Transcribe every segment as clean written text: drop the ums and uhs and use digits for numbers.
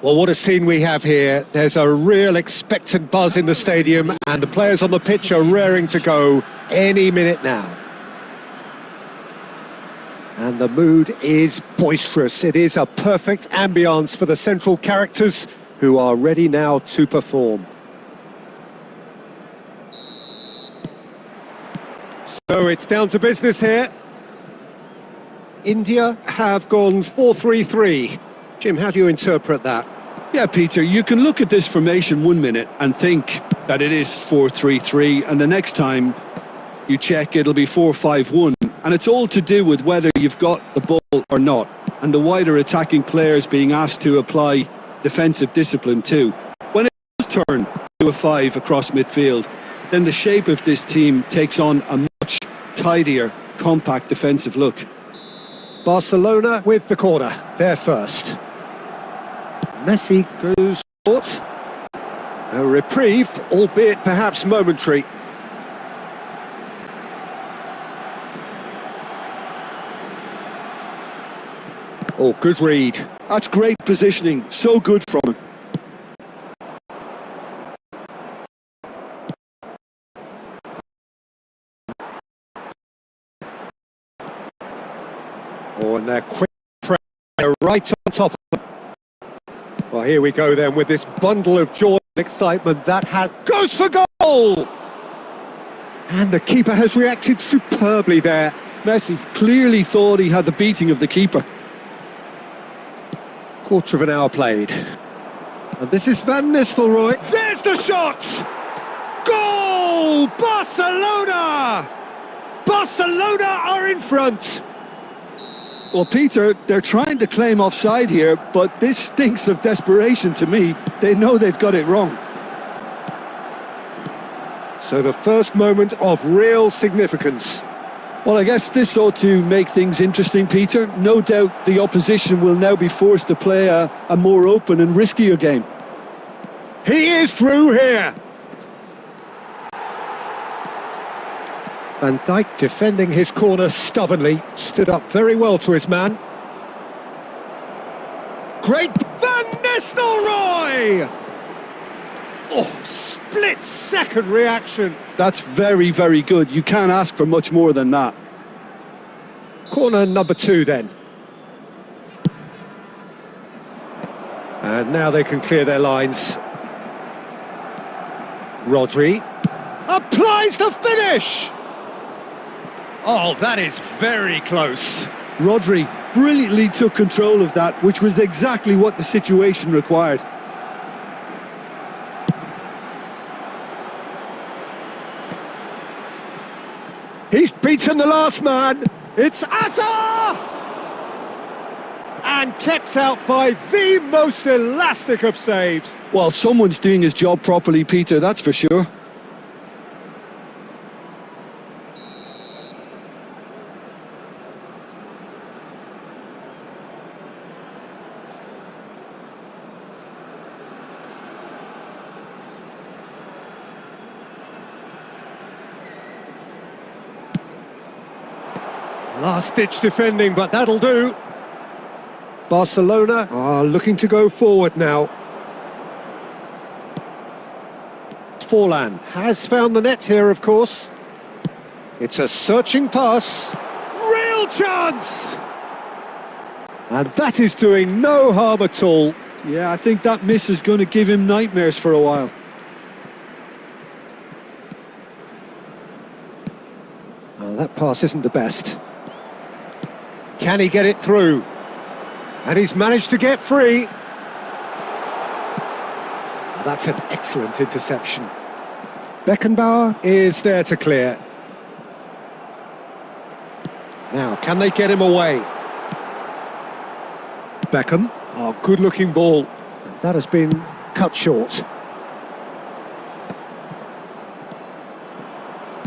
Well, what a scene we have here. There's a real expectant buzz in the stadium, and the players on the pitch are raring to go any minute now. And the mood is boisterous. It is a perfect ambience for the central characters who are ready now to perform. So it's down to business here. India have gone 4-3-3. Jim, how do you interpret that? Yeah, Peter, you can look at this formation 1 minute and think that it is 4-3-3, and the next time you check, it'll be 4-5-1. And it's all to do with whether you've got the ball or not, and the wider attacking players being asked to apply defensive discipline too. When it does turn to a 5 across midfield, then the shape of this team takes on a much tidier, compact defensive look. Barcelona with the corner, they're first. Messi goes short. A reprieve, albeit perhaps momentary. Oh, good read. That's great positioning, so good from him. Oh, and they're quick pressure right on top of them. Well, here we go then with this bundle of joy and excitement that goes for goal! And the keeper has reacted superbly there. Messi clearly thought he had the beating of the keeper. Quarter of an hour played. And this is Van Nistelrooy. There's the shot! Goal! Barcelona! Barcelona are in front! Well, Peter, they're trying to claim offside here, but this stinks of desperation to me. They know they've got it wrong. So the first moment of real significance. Well, I guess this ought to make things interesting, Peter. No doubt the opposition will now be forced to play a more open and riskier game. He is through here! Van Dijk defending his corner stubbornly, stood up very well to his man. Great Van Nistelrooy! Oh, split-second reaction. That's very, very good. You can't ask for much more than that. Corner number 2 then. And now they can clear their lines. Rodri applies the finish! Oh, that is very close. Rodri brilliantly took control of that, which was exactly what the situation required. He's beaten the last man. It's Asa! And kept out by the most elastic of saves. Well, someone's doing his job properly, Peter, that's for sure. Last-ditch defending, but that'll do. Barcelona are looking to go forward now. Forlan has found the net here, of course. It's a searching pass. Real chance! And that is doing no harm at all. Yeah, I think that miss is going to give him nightmares for a while. Oh, that pass isn't the best. Can he get it through? And he's managed to get free. Oh, that's an excellent interception. Beckenbauer is there to clear. Now, can they get him away? Beckham. Oh, good-looking ball. And that has been cut short.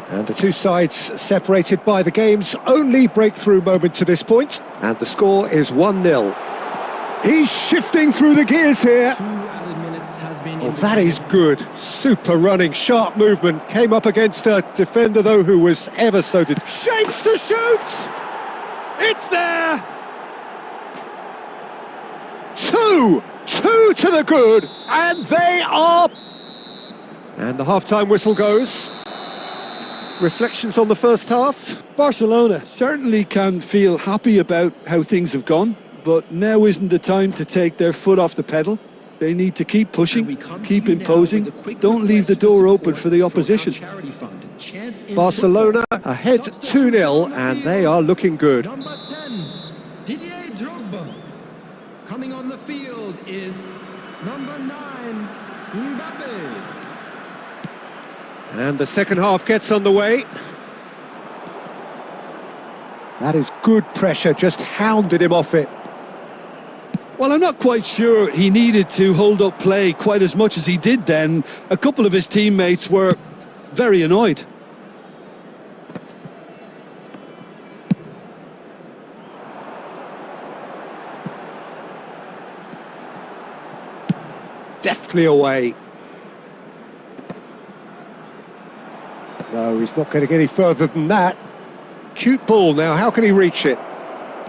And the two sides separated by the game's only breakthrough moment to this point. And the score is 1-0. He's shifting through the gears here. 2 added minutes has been... Oh, that is good. Super running, sharp movement. Came up against a defender, though, who was ever so... Shapes to shoot! It's there! 2! two to the good, and they are... And the half-time whistle goes. Reflections on the first half? Barcelona certainly can feel happy about how things have gone, but now isn't the time to take their foot off the pedal. They need to keep pushing, keep imposing, don't leave the door open for the opposition. Barcelona ahead 2-0, and they are looking good. Number 10, Didier Drogba. Coming on the field is number 9, Mbappe. And the second half gets underway. That is good pressure, just hounded him off it. Well, I'm not quite sure he needed to hold up play quite as much as he did then. A couple of his teammates were very annoyed. Deftly away. No, he's not going to get any further than that. Cute ball now, how can he reach it?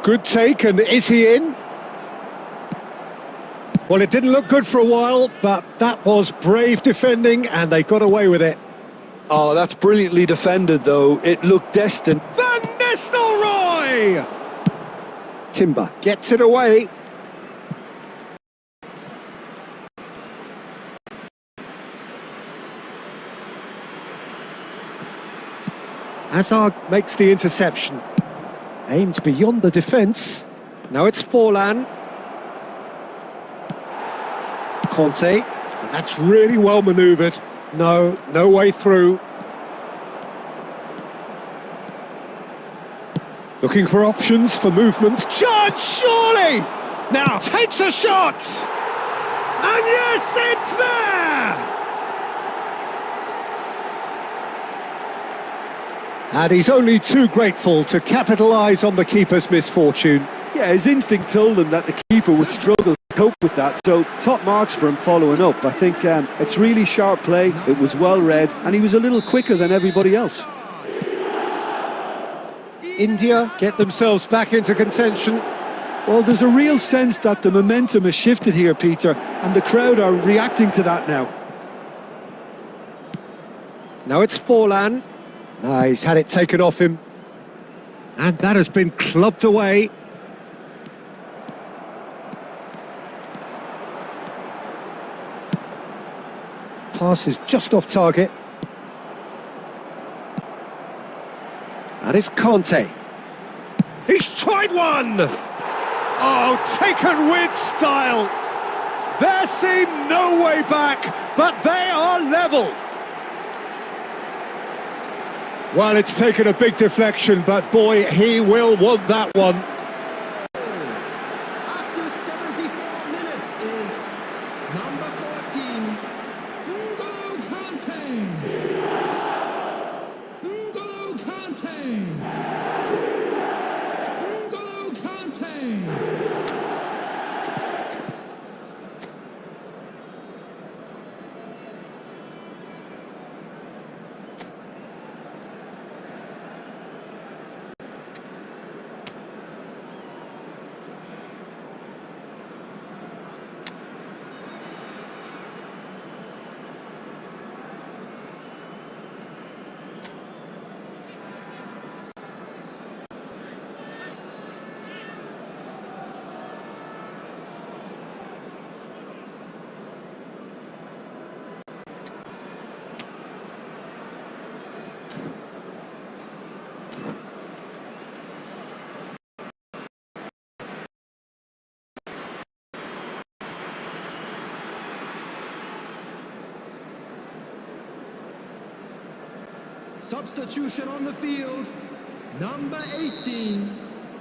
Good take, and is he in? Well, it didn't look good for a while, but that was brave defending, and they got away with it. Oh, that's brilliantly defended, though. It looked destined. Van Nistelrooy! Timber gets it away. Hazard makes the interception. Aimed beyond the defence. Now it's Forlan. Conte. And that's really well manoeuvred. No way through. Looking for options for movement. Judge, surely! Now takes a shot! And yes, it's there! And he's only too grateful to capitalise on the keeper's misfortune. Yeah, his instinct told him that the keeper would struggle to cope with that, so top marks for him following up. I think it's really sharp play, it was well read, and he was a little quicker than everybody else. India get themselves back into contention. Well, there's a real sense that the momentum has shifted here, Peter, and the crowd are reacting to that now. Now it's Forlan. No, he's had it taken off him. And that has been clubbed away. Pass is just off target. And it's Conte. He's tried one! Oh, taken with style. There seemed no way back, but they are level. Well, it's taken a big deflection, but boy, he will want that one. After 74 minutes is number 14, N'Golo Kante. N'Golo Kante. N'Golo Kante. Substitution on the field, number 18,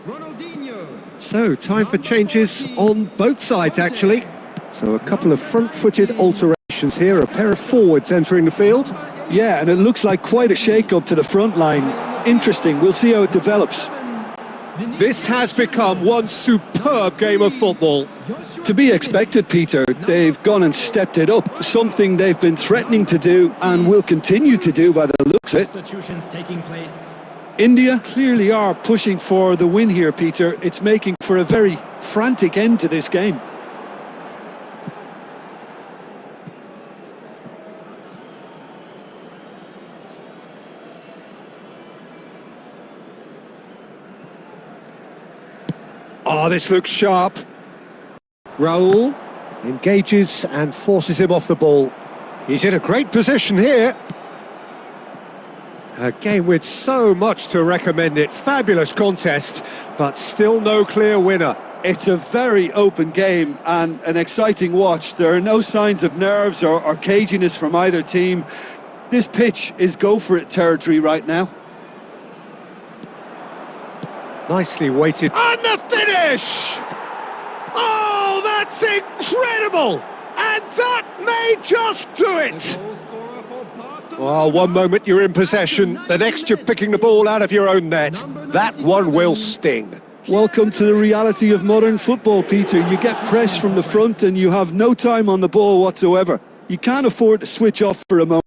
Ronaldinho. So, time for changes on both sides, actually. So, a couple of front-footed alterations here, a pair of forwards entering the field. Yeah, and it looks like quite a shake-up to the front line. Interesting, we'll see how it develops. This has become one superb game of football. To be expected, Peter. They've gone and stepped it up, something they've been threatening to do and will continue to do by the looks of it. Substitutions taking place. India clearly are pushing for the win here, Peter. It's making for a very frantic end to this game. Oh, this looks sharp. Raul engages and forces him off the ball. He's in a great position here. A game with so much to recommend it. Fabulous contest, but still no clear winner. It's a very open game and an exciting watch. There are no signs of nerves or caginess from either team. This pitch is go-for-it territory right now. Nicely weighted. And the finish! Oh, that's incredible! And that may just do it! Oh, one moment you're in possession, the next you're picking the ball out of your own net. That one will sting. Welcome to the reality of modern football, Peter. You get press from the front and you have no time on the ball whatsoever. You can't afford to switch off for a moment.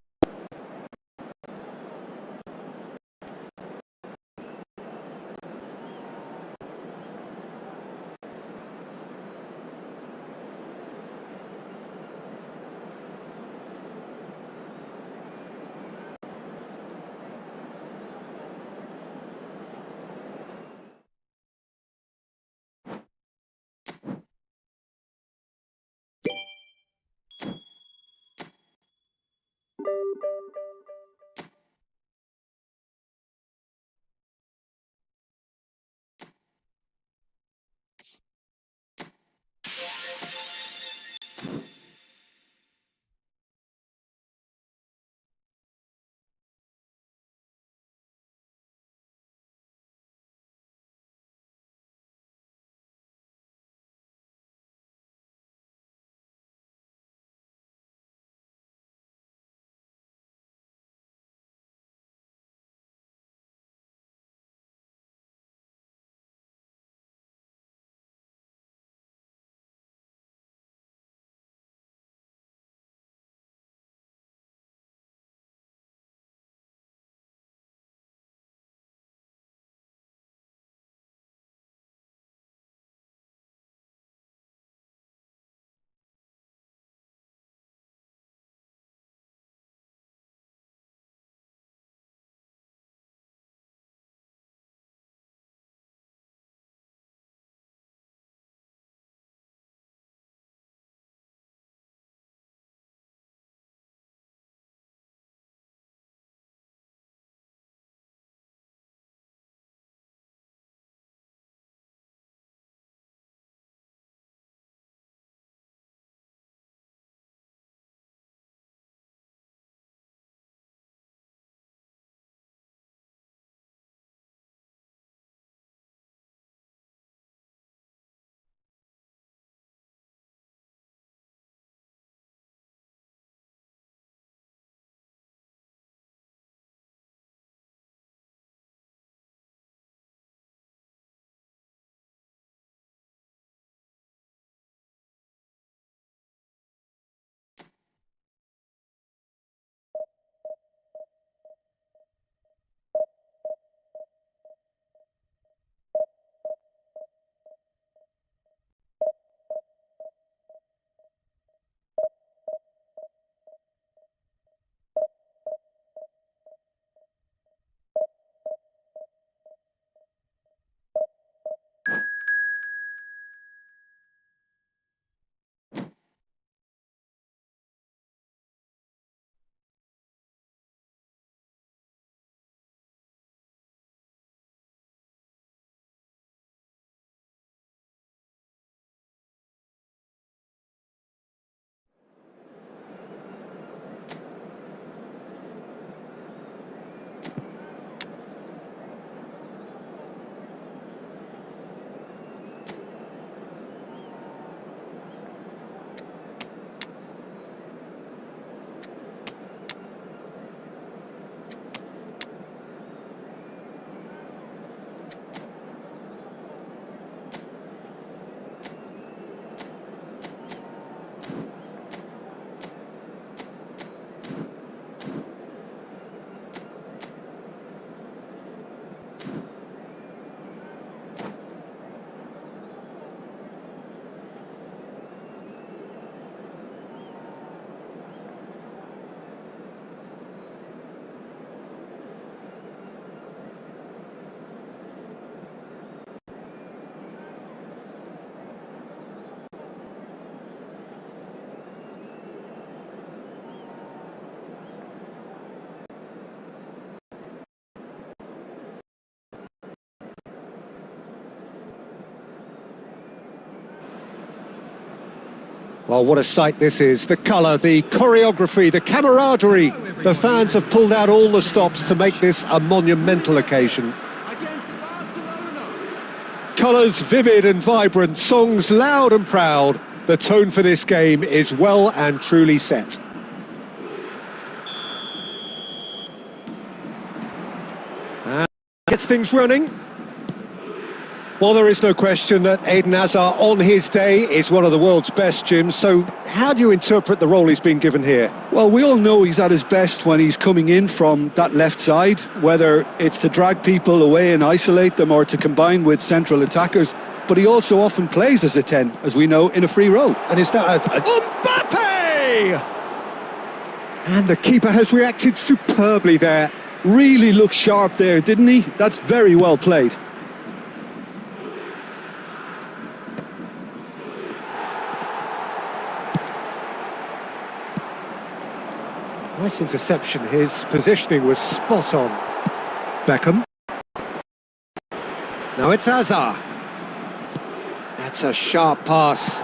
Well, what a sight this is. The colour, the choreography, the camaraderie. The fans have pulled out all the stops to make this a monumental occasion. Against Barcelona. Colours vivid and vibrant, songs loud and proud. The tone for this game is well and truly set. And gets things running. Well, there is no question that Eden Hazard on his day is one of the world's best, Jim. So how do you interpret the role he's been given here? Well, we all know he's at his best when he's coming in from that left side, whether it's to drag people away and isolate them or to combine with central attackers. But he also often plays as a 10, as we know, in a free role. And is that Mbappe? And the keeper has reacted superbly there. Really looked sharp there, didn't he? That's very well played. Nice interception. His positioning was spot on. Beckham. Now it's Hazard. That's a sharp pass.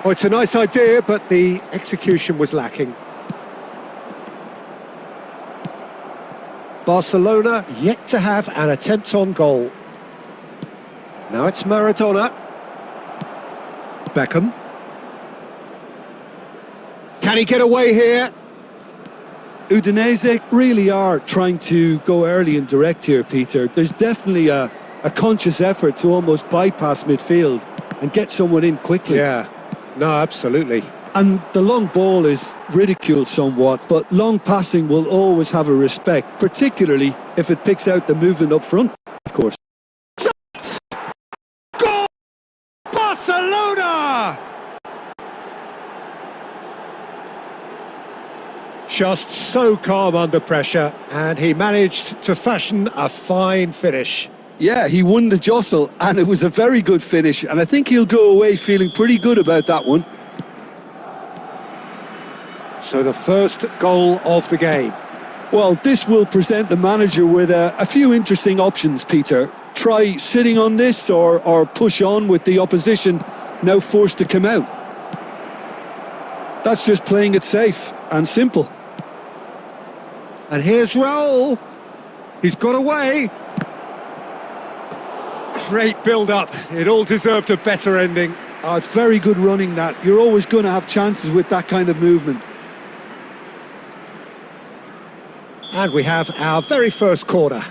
Oh, it's a nice idea, but the execution was lacking. Barcelona yet to have an attempt on goal. Now it's Maradona. Beckham. Can he get away here? Udinese really are trying to go early and direct here, Peter. There's definitely a conscious effort to almost bypass midfield and get someone in quickly. Yeah, no, absolutely. And the long ball is ridiculed somewhat, but long passing will always have a respect, particularly if it picks out the movement up front, of course. Goal! Barcelona! Just so calm under pressure, and he managed to fashion a fine finish. Yeah, he won the jostle, and it was a very good finish, and I think he'll go away feeling pretty good about that one. So the first goal of the game. Well, this will present the manager with a few interesting options, Peter. Try sitting on this or push on with the opposition now forced to come out. That's just playing it safe and simple. And here's Raul. He's got away. Great build-up. It all deserved a better ending. Oh, it's very good running that. You're always going to have chances with that kind of movement. And we have our very first corner.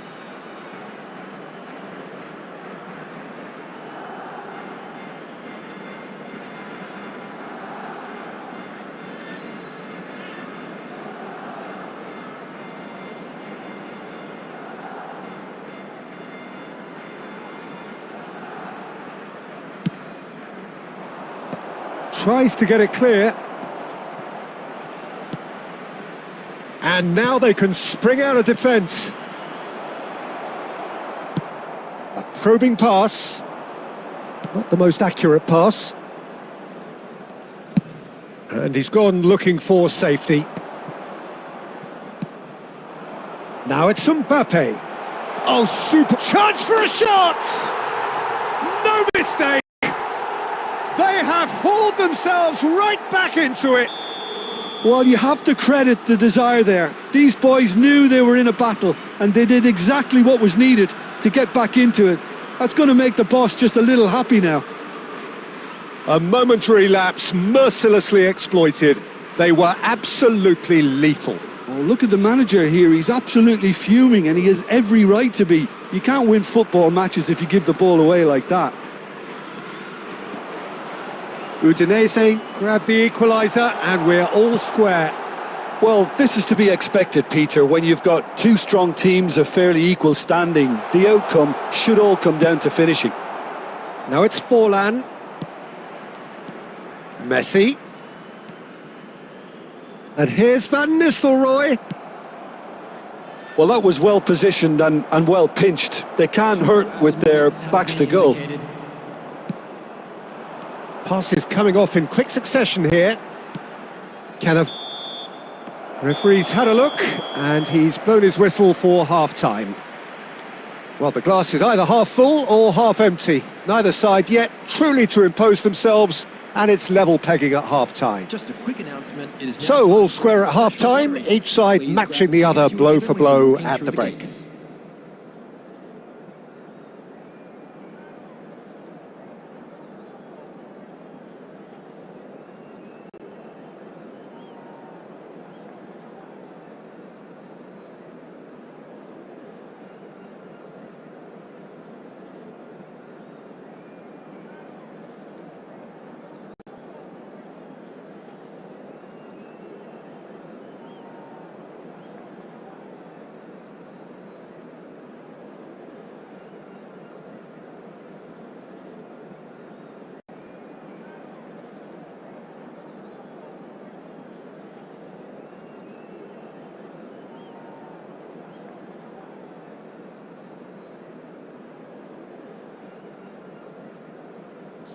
Tries to get it clear. And now they can spring out of defence. A probing pass. Not the most accurate pass. And he's gone looking for safety. Now it's Mbappe. Oh, super chance for a shot! No mistake! They have hauled themselves right back into it. Well, you have to credit the desire there. These boys knew they were in a battle, and they did exactly what was needed to get back into it. That's going to make the boss just a little happy now. A momentary lapse mercilessly exploited. They were absolutely lethal. Oh, look at the manager here. He's absolutely fuming, and he has every right to be. You can't win football matches if you give the ball away like that. Udinese grab the equaliser, and we're all square. Well, this is to be expected, Peter. When you've got two strong teams of fairly equal standing, the outcome should all come down to finishing. Now it's Forlan. Messi. And here's Van Nistelrooy. Well, that was well positioned and well pinched. They can't hurt with their backs to goal. Passes coming off in quick succession here. Referee's had a look, and he's blown his whistle for half-time. Well, the glass is either half full or half empty. Neither side yet truly to impose themselves and it's level pegging at half-time. Just a quick announcement. It is now So, all time square for at a half-time, special each side Please matching grab the other if you blow have for been when blow walking at through the break. gates.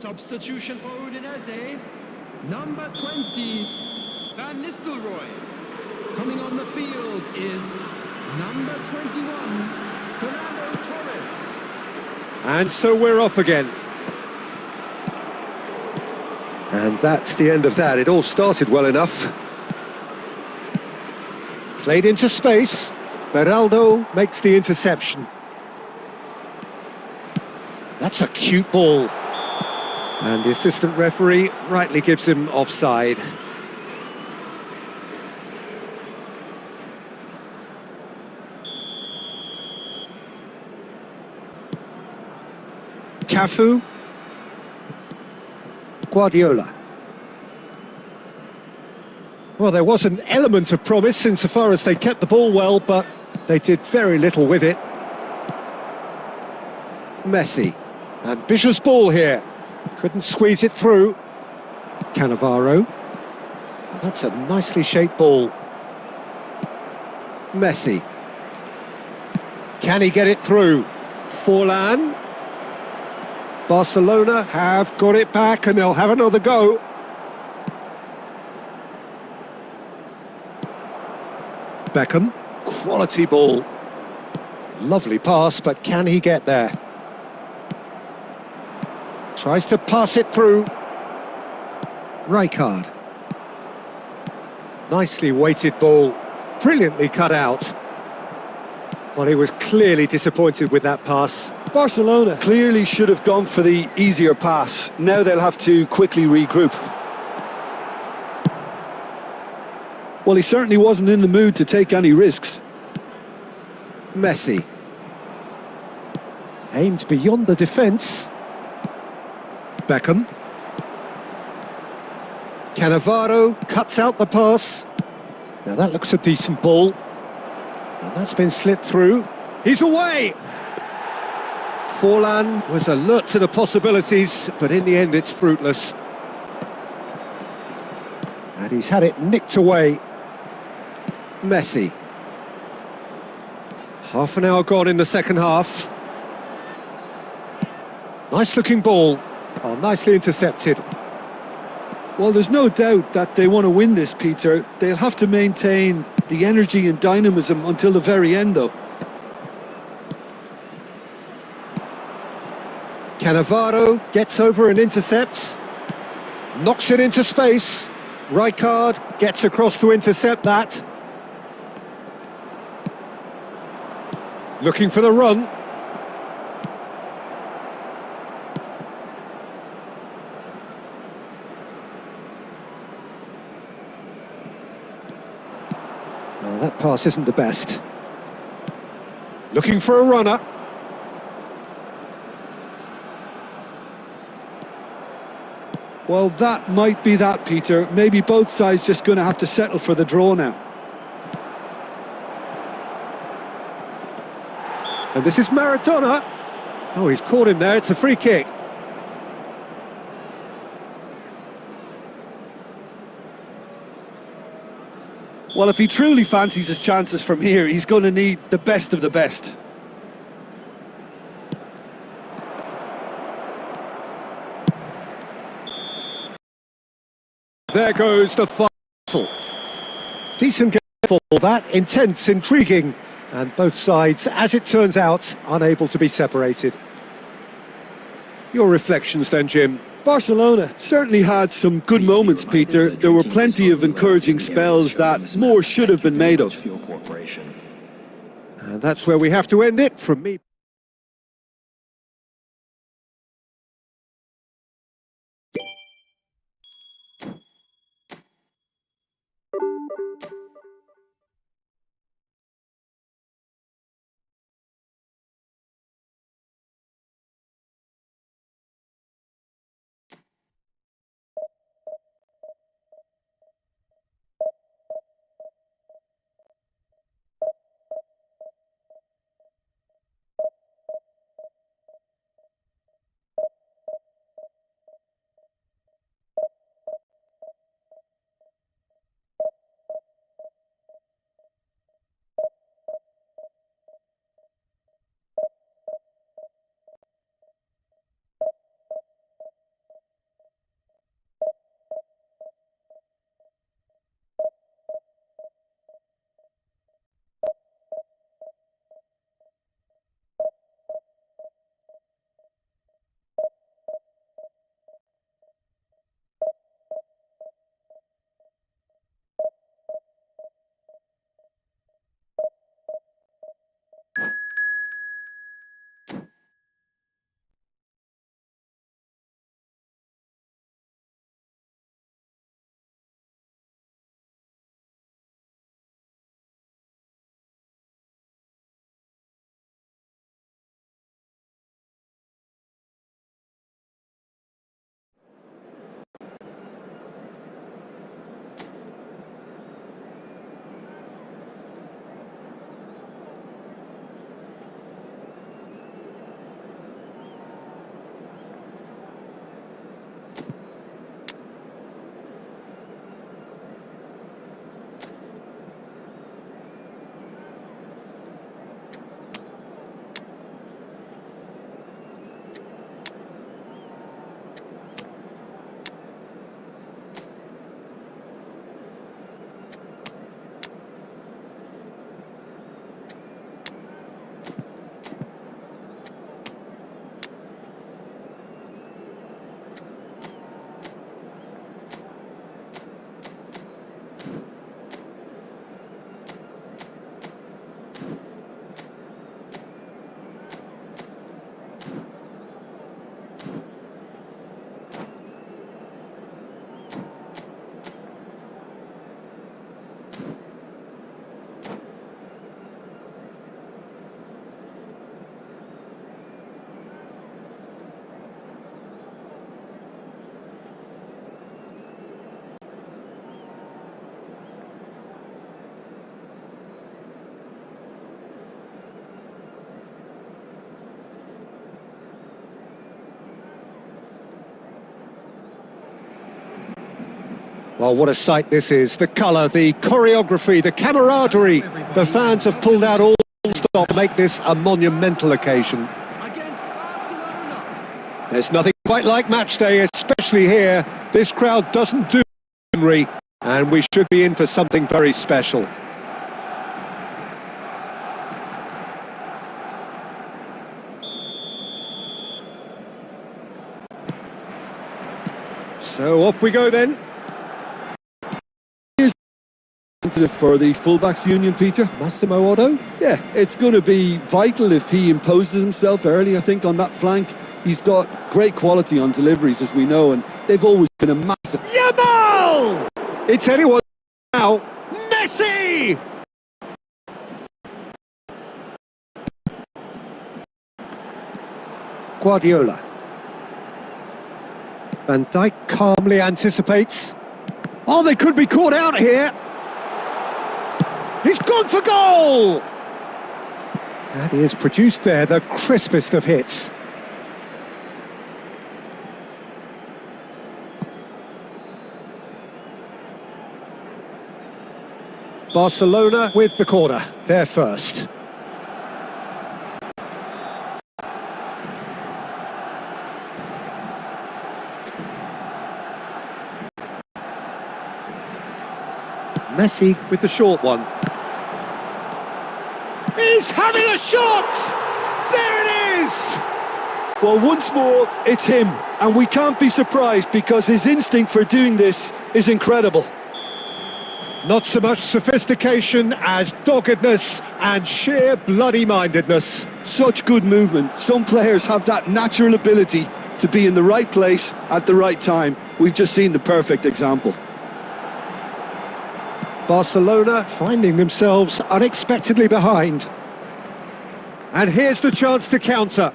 Substitution for Udinese, number 20, Van Nistelrooy. Coming on the field is number 21, Fernando Torres. And so we're off again. And that's the end of that. It all started well enough. Played into space. Beraldo makes the interception. That's a cute ball. And the assistant referee rightly gives him offside. Cafu. Guardiola. Well, there was an element of promise insofar as they kept the ball well, but they did very little with it. Messi. Ambitious ball here. Couldn't squeeze it through. Cannavaro. That's a nicely shaped ball. Messi. Can he get it through? Forlan. Barcelona have got it back and they'll have another go. Beckham. Quality ball. Lovely pass, but can he get there? Tries to pass it through. Rijkaard. Nicely weighted ball. Brilliantly cut out. Well, he was clearly disappointed with that pass. Barcelona clearly should have gone for the easier pass. Now they'll have to quickly regroup. Well, he certainly wasn't in the mood to take any risks. Messi. Aimed beyond the defence. Beckham. Cannavaro cuts out the pass. Now that looks a decent ball. And that's been slit through. He's away! Forlan was alert to the possibilities, but in the end it's fruitless. And he's had it nicked away. Messi. Half an hour gone in the second half. Nice looking ball. Oh, nicely intercepted. Well, there's no doubt that they want to win this, Peter. They'll have to maintain the energy and dynamism until the very end, though. Cannavaro gets over and intercepts. Knocks it into space. Rijkaard gets across to intercept that. Looking for the run. Oh, that pass isn't the best. Looking for a runner. Well, that might be that, Peter. Maybe both sides just going to have to settle for the draw now. And this is Maradona. Oh, he's caught him there. It's a free kick. Well, if he truly fancies his chances from here, he's going to need the best of the best. There goes the final. Decent game for that, intense, intriguing, and both sides, as it turns out, unable to be separated. Your reflections then, Jim? Barcelona certainly had some good moments, Peter. There were plenty of encouraging spells that more should have been made of. And that's where we have to end it from me. Well, what a sight this is. The colour, the choreography, the camaraderie. The fans have pulled out all stop to make this a monumental occasion. Against Barcelona. There's nothing quite like match day, especially here. This crowd doesn't do Henry, and we should be in for something very special. So off we go then. For the fullbacks union, Peter. Massimo Otto? Yeah, it's going to be vital if he imposes himself early, I think, on that flank. He's got great quality on deliveries, as we know, and they've always been a massive... Yamal! It's anyone now. Messi! Guardiola. Van Dijk calmly anticipates. Oh, they could be caught out here. He's gone for goal! And he has produced there the crispest of hits. Barcelona with the corner, they're first. Messi with the short one. He's having a shot! There it is! Well, once more, it's him, and we can't be surprised because his instinct for doing this is incredible. Not so much sophistication as doggedness and sheer bloody-mindedness. Such good movement. Some players have that natural ability to be in the right place at the right time. We've just seen the perfect example. Barcelona finding themselves unexpectedly behind. And here's the chance to counter.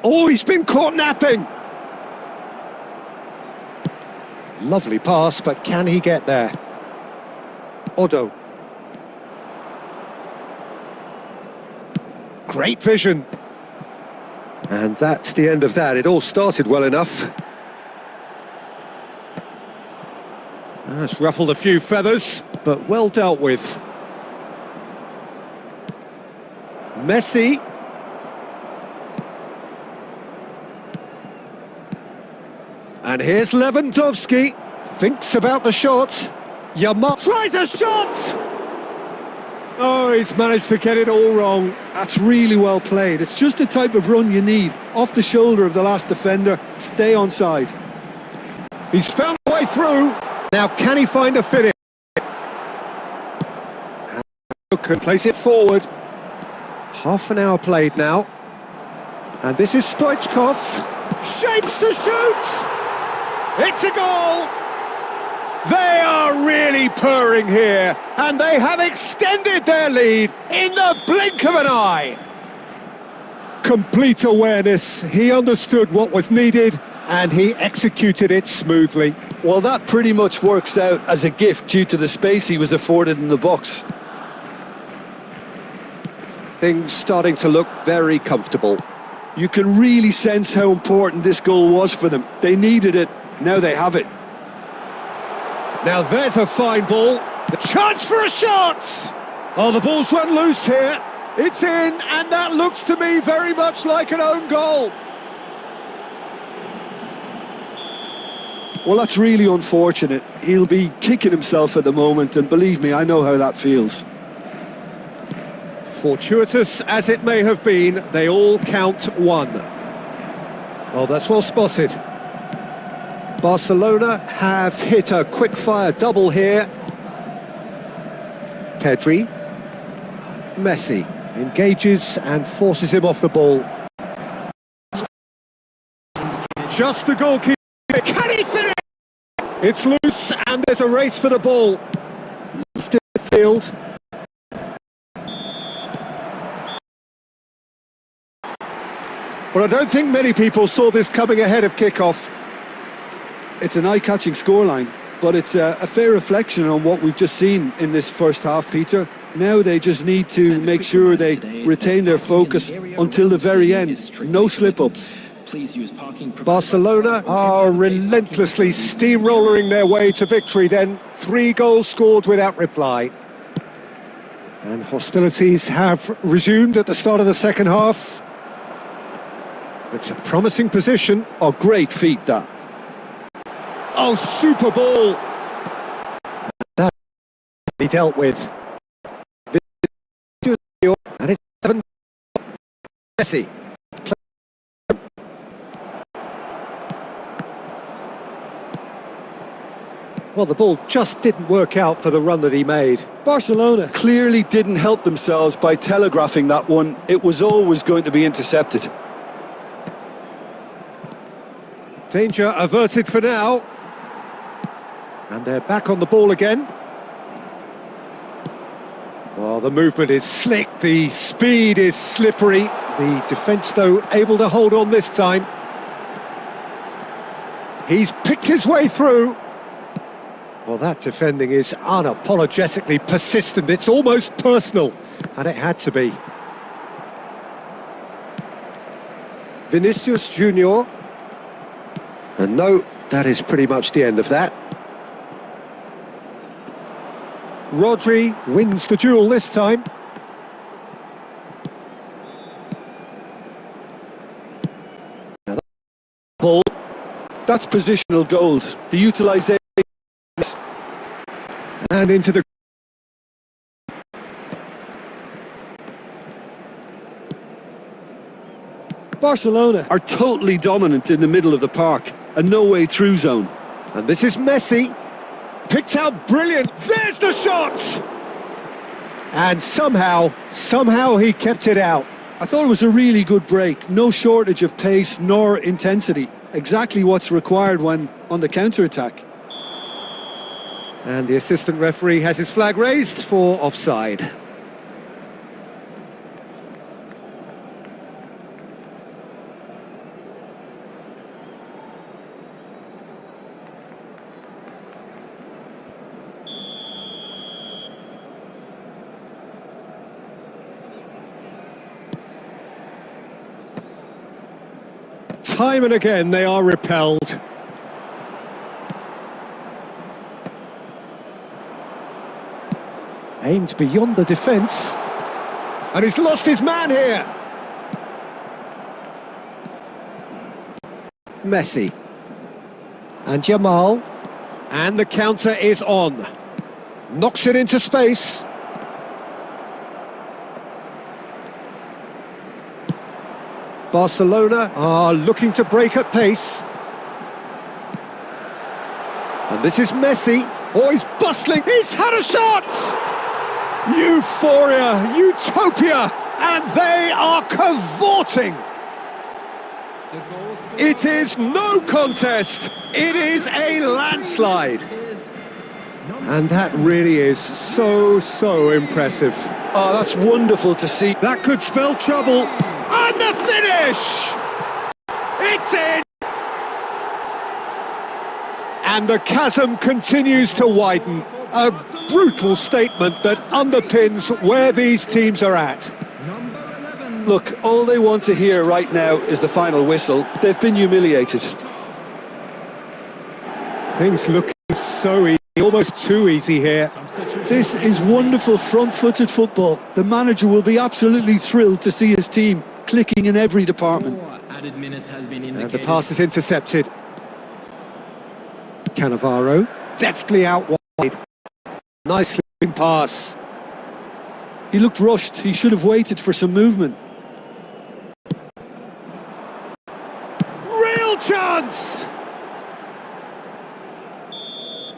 Oh, he's been caught napping. Lovely pass, but can he get there? Odo. Great vision. And that's the end of that. It all started well enough. That's ruffled a few feathers, but well dealt with. Messi. And here's Lewandowski. Thinks about the shot. Yamal tries a shot! Oh, he's managed to get it all wrong. That's really well played. It's just the type of run you need. Off the shoulder of the last defender, stay onside. He's found a way through. Now can he find a finish? Can place it forward. Half an hour played now. And this is Stoichkov. Shapes to shoot! It's a goal! They are really purring here, and they have extended their lead in the blink of an eye. Complete awareness. He understood what was needed, and he executed it smoothly. Well, that pretty much works out as a gift due to the space he was afforded in the box. Things starting to look very comfortable. You can really sense how important this goal was for them. They needed it, now they have it. Now there's a fine ball. The chance for a shot! Oh, the ball's run loose here. It's in, and that looks to me very much like an own goal. Well, that's really unfortunate. He'll be kicking himself at the moment, and believe me, I know how that feels. Fortuitous as it may have been, they all count one. Oh, that's well spotted. Barcelona have hit a quick-fire double here. Pedri. Messi engages and forces him off the ball. Just the goalkeeper. Can he finish? It's loose and there's a race for the ball. Left in the field. Well, I don't think many people saw this coming ahead of kick-off. It's an eye-catching scoreline, but it's a fair reflection on what we've just seen in this first half, Peter. Now they just need to make sure they retain their focus until the very end. No slip-ups. Barcelona are relentlessly steamrolling their way to victory then. 3 goals scored without reply. And hostilities have resumed at the start of the second half. It's a promising position. Oh, great feat, that. Oh, super ball! That he dealt with. And it's 7. Messi. Well, the ball just didn't work out for the run that he made. Barcelona clearly didn't help themselves by telegraphing that one. It was always going to be intercepted. Danger averted for now. And they're back on the ball again. Well, the movement is slick, the speed is slippery. The defence, though, able to hold on this time. He's picked his way through. Well, that defending is unapologetically persistent. It's almost personal, and it had to be. Vinicius Junior. And no, that is pretty much the end of that. Rodri wins the duel this time. Now that ball. That's positional gold. The utilisation. And into the... Barcelona are totally dominant in the middle of the park, a no-way through zone. And this is Messi. Picked out brilliant. There's the shot! And somehow he kept it out. I thought it was a really good break. No shortage of pace nor intensity. Exactly what's required when on the counter-attack. And the assistant referee has his flag raised for offside. Time and again they are repelled. Aimed beyond the defence. And he's lost his man here. Messi. And Jamal. And the counter is on. Knocks it into space. Barcelona are looking to break at pace. And this is Messi. Oh, he's bustling. He's had a shot! Euphoria, utopia, and they are cavorting. It is no contest. It is a landslide. And that really is so impressive. Oh, that's wonderful to see. That could spell trouble. And the finish! It's in! And the chasm continues to widen. A brutal statement that underpins where these teams are at. Look, all they want to hear right now is the final whistle. They've been humiliated. Things looking so easy, almost too easy here. This is wonderful front-footed football. The manager will be absolutely thrilled to see his team clicking in every department. Added minutes has been indicated. And the pass is intercepted. Cannavaro, deftly out wide. Nicely pass. He looked rushed. He should have waited for some movement. Real chance!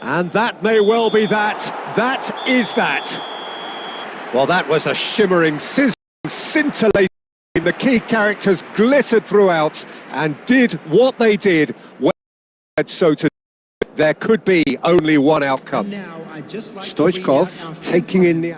And that may well be that. That is that. Well, that was a shimmering, sizzling, scintillating. The key characters glittered throughout and did what they did when they had so to do. There could be only one outcome. Stoichkov taking in the...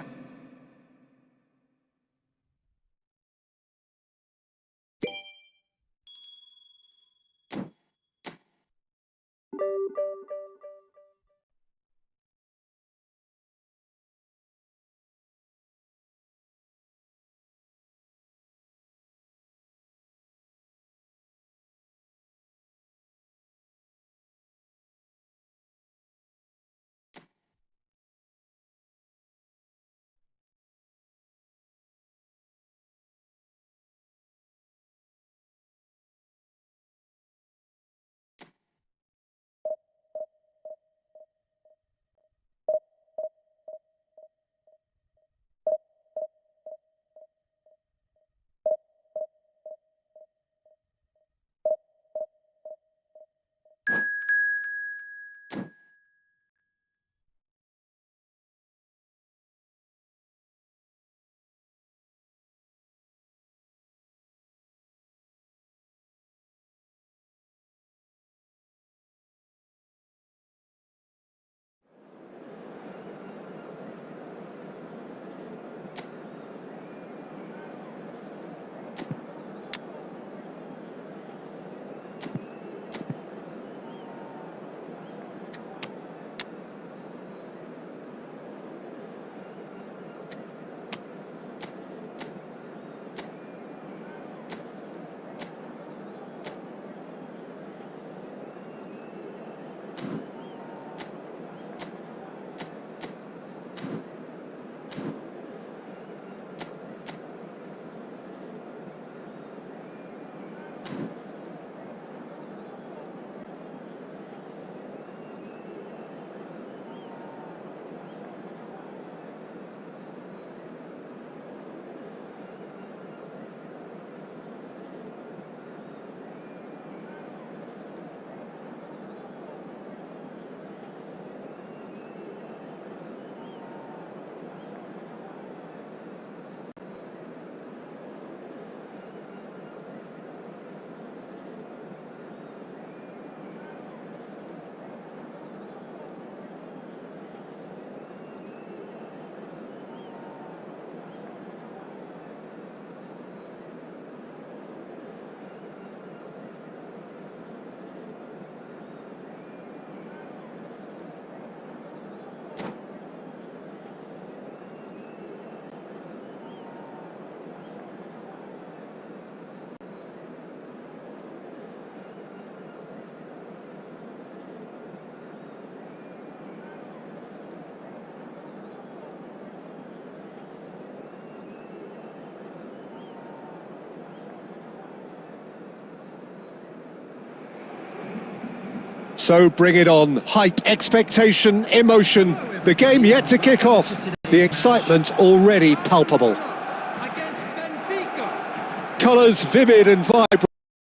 So bring it on. Hype, expectation, emotion. The game yet to kick off. The excitement already palpable. Against Benfica. Colours vivid and vibrant,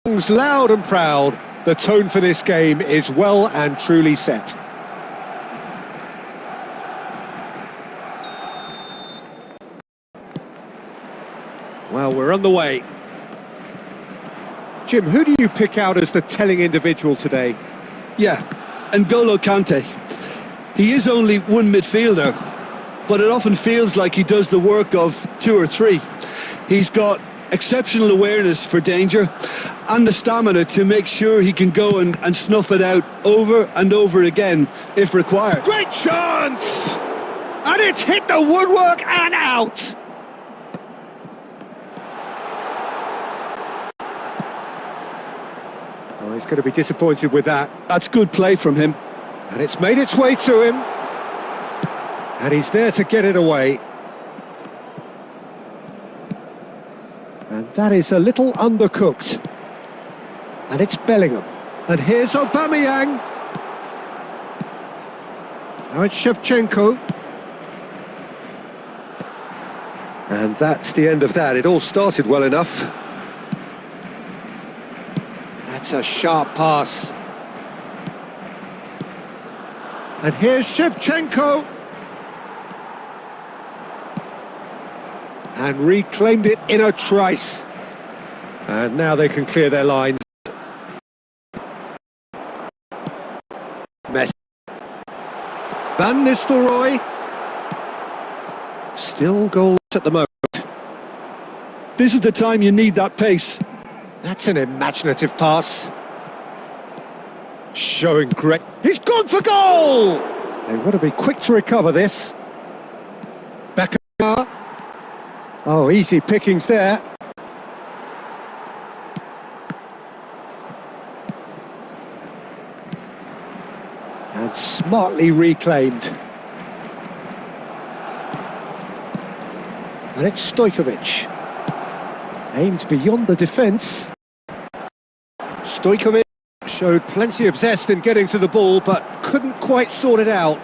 songs loud and proud. The tone for this game is well and truly set. Well, we're on the way. Jim, who do you pick out as the telling individual today? Yeah, N'Golo Kante. He is only one midfielder, but it often feels like he does the work of two or three. He's got exceptional awareness for danger and the stamina to make sure he can go and snuff it out over and over again if required. Great chance! And it's hit the woodwork and out! Oh, he's going to be disappointed with that. That's good play from him. And it's made its way to him. And he's there to get it away. And that is a little undercooked. And it's Bellingham. And here's Aubameyang. Now it's Shevchenko. And that's the end of that. It all started well enough. That's a sharp pass. And here's Shevchenko. And reclaimed it in a trice. And now they can clear their lines. Messi. Van Nistelrooy. Still goals at the moment. This is the time you need that pace. That's an imaginative pass. Showing great... He's gone for goal! They want to be quick to recover this. Beckham. Oh, easy pickings there. And smartly reclaimed. And it's Stojkovic. Aimed beyond the defence. Stojkovic showed plenty of zest in getting to the ball, but couldn't quite sort it out.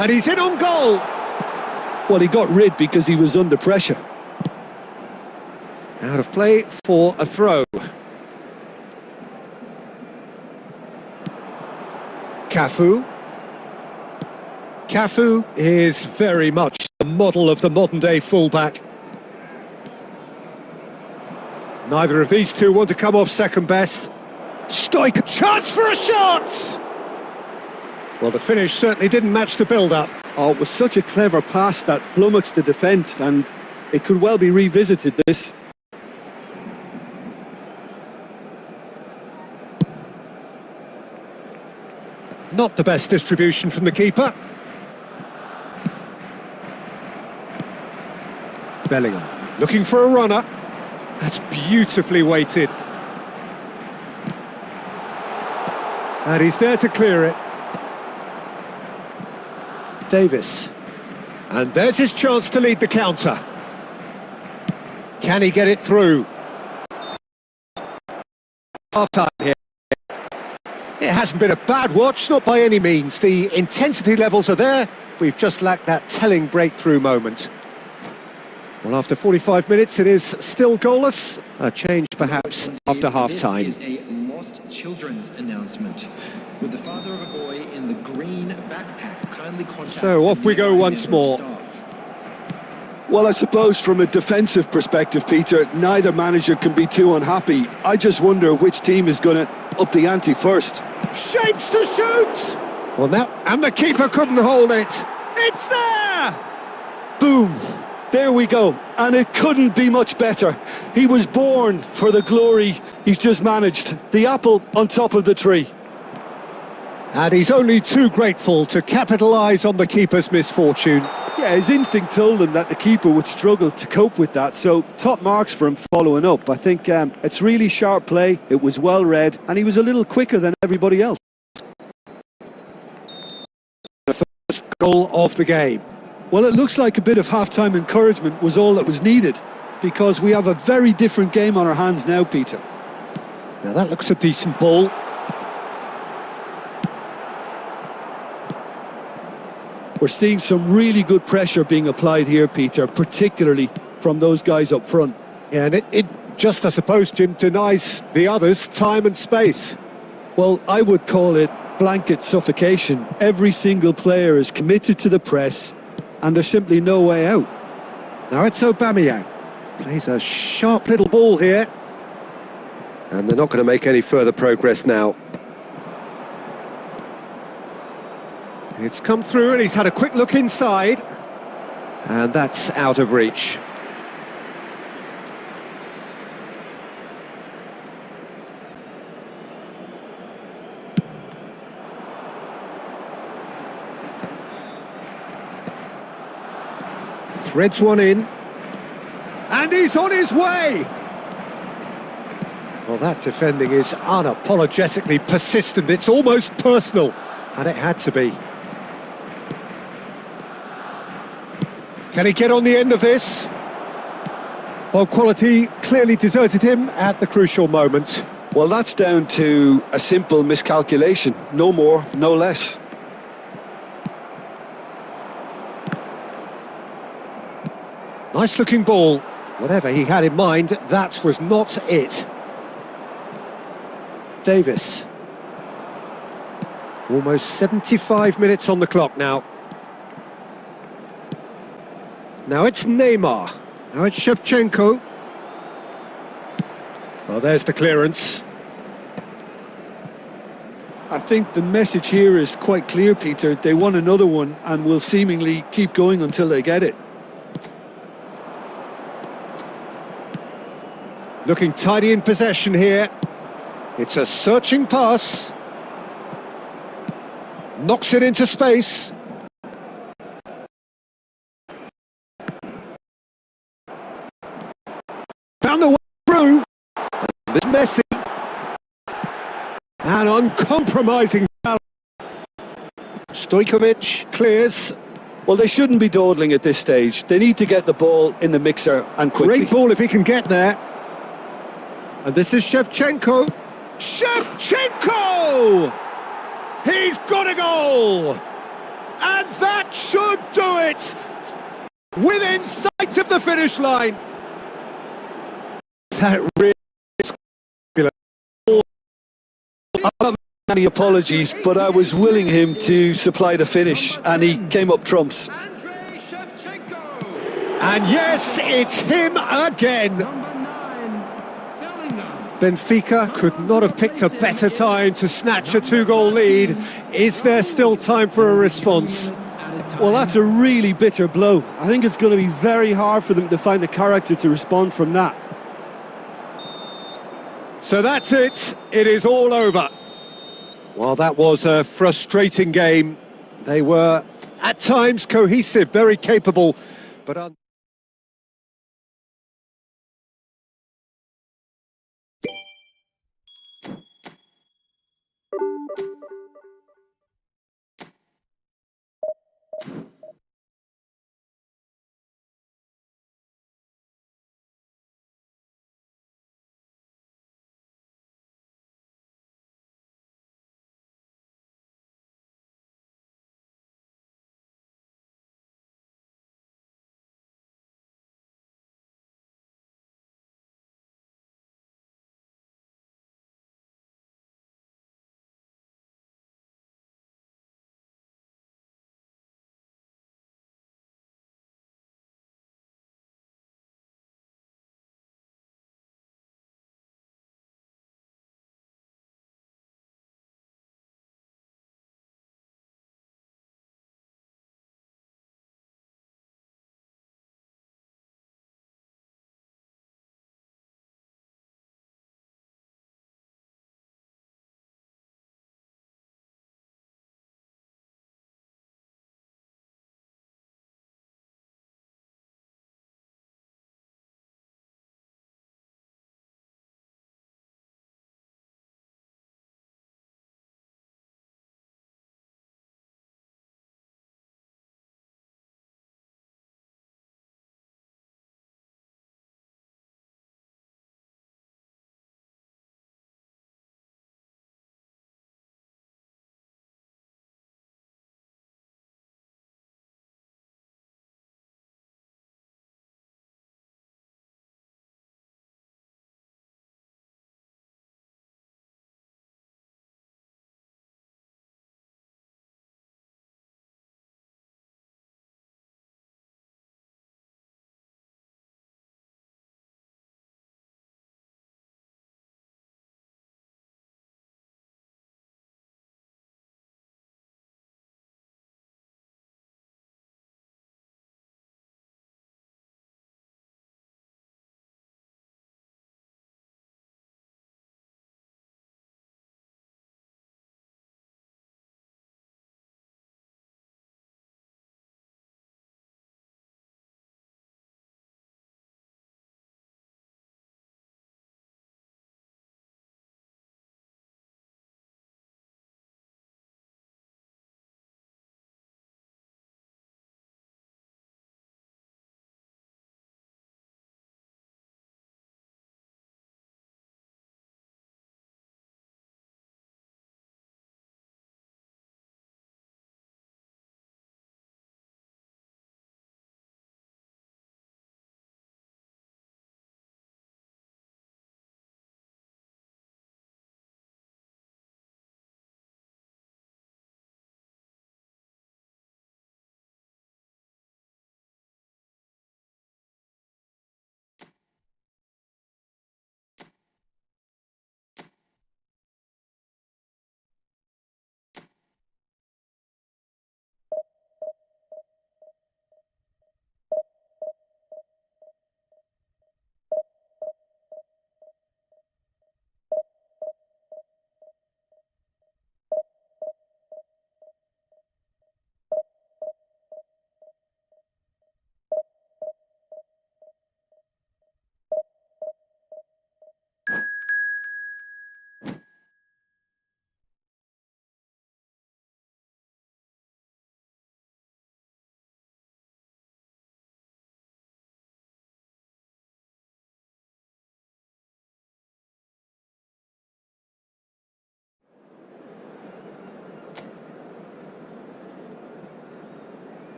And he's in on goal! Well, he got rid because he was under pressure. Out of play for a throw. Cafu. Cafu is very much the model of the modern-day fullback. Neither of these two want to come off second best. Stoik, chance for a shot! Well, the finish certainly didn't match the build-up. Oh, it was such a clever pass that flummoxed the defence, and it could well be revisited, this. Not the best distribution from the keeper. Bellingham, looking for a runner. That's beautifully weighted. And he's there to clear it. Davis. And there's his chance to lead the counter. Can he get it through? Half-time here. It hasn't been a bad watch, not by any means. The intensity levels are there. We've just lacked that telling breakthrough moment. Well, after 45 minutes, it is still goalless. A change, perhaps, after half-time. This is a lost children's announcement. With the father of a boy in the green backpack, kindly contact... So, off we go once more. Well, I suppose from a defensive perspective, Peter, neither manager can be too unhappy. I just wonder which team is going to up the ante first. Shapes to shoot! Well, now, and the keeper couldn't hold it. It's there! Boom! There we go, and it couldn't be much better. He was born for the glory he's just managed. The apple on top of the tree. And he's only too grateful to capitalise on the keeper's misfortune. Yeah, his instinct told him that the keeper would struggle to cope with that, so top marks for him following up. I think it's really sharp play, it was well read, and he was a little quicker than everybody else. The first goal of the game. Well, it looks like a bit of half-time encouragement was all that was needed, because we have a very different game on our hands now, Peter. Now that looks a decent ball. We're seeing some really good pressure being applied here, Peter, particularly from those guys up front. Yeah, and it just, I suppose, Jim, denies the others time and space. Well, I would call it blanket suffocation. Every single player is committed to the press, and there's simply no way out. Now it's Aubameyang. Plays a sharp little ball here. And they're not going to make any further progress now. It's come through and he's had a quick look inside. And that's out of reach. Threads one in. And he's on his way! Well, that defending is unapologetically persistent. It's almost personal. And it had to be. Can he get on the end of this? Well, quality clearly deserted him at the crucial moment. Well, that's down to a simple miscalculation. No more, no less. Nice looking ball. Whatever he had in mind, that was not it. Davis. Almost 75 minutes on the clock now. Now it's Neymar. Now it's Shevchenko. Well, there's the clearance. I think the message here is quite clear, Peter. They want another one and will seemingly keep going until they get it. Looking tidy in possession here. It's a searching pass. Knocks it into space. Found the way through. It's Messi. An uncompromising ball. Stojkovic clears. Well, they shouldn't be dawdling at this stage. They need to get the ball in the mixer and quickly. Great ball if he can get there. And this is Shevchenko. Shevchenko! He's got a goal! And that should do it! Within sight of the finish line. That really is fabulous. Any apologies, but I was willing him to supply the finish, and he came up trumps. And yes, it's him again. Benfica could not have picked a better time to snatch a two-goal lead. Is there still time for a response? Well, that's a really bitter blow. I think it's going to be very hard for them to find the character to respond from that. So that's it. It is all over. Well, that was a frustrating game. They were, at times, cohesive, very capable, but...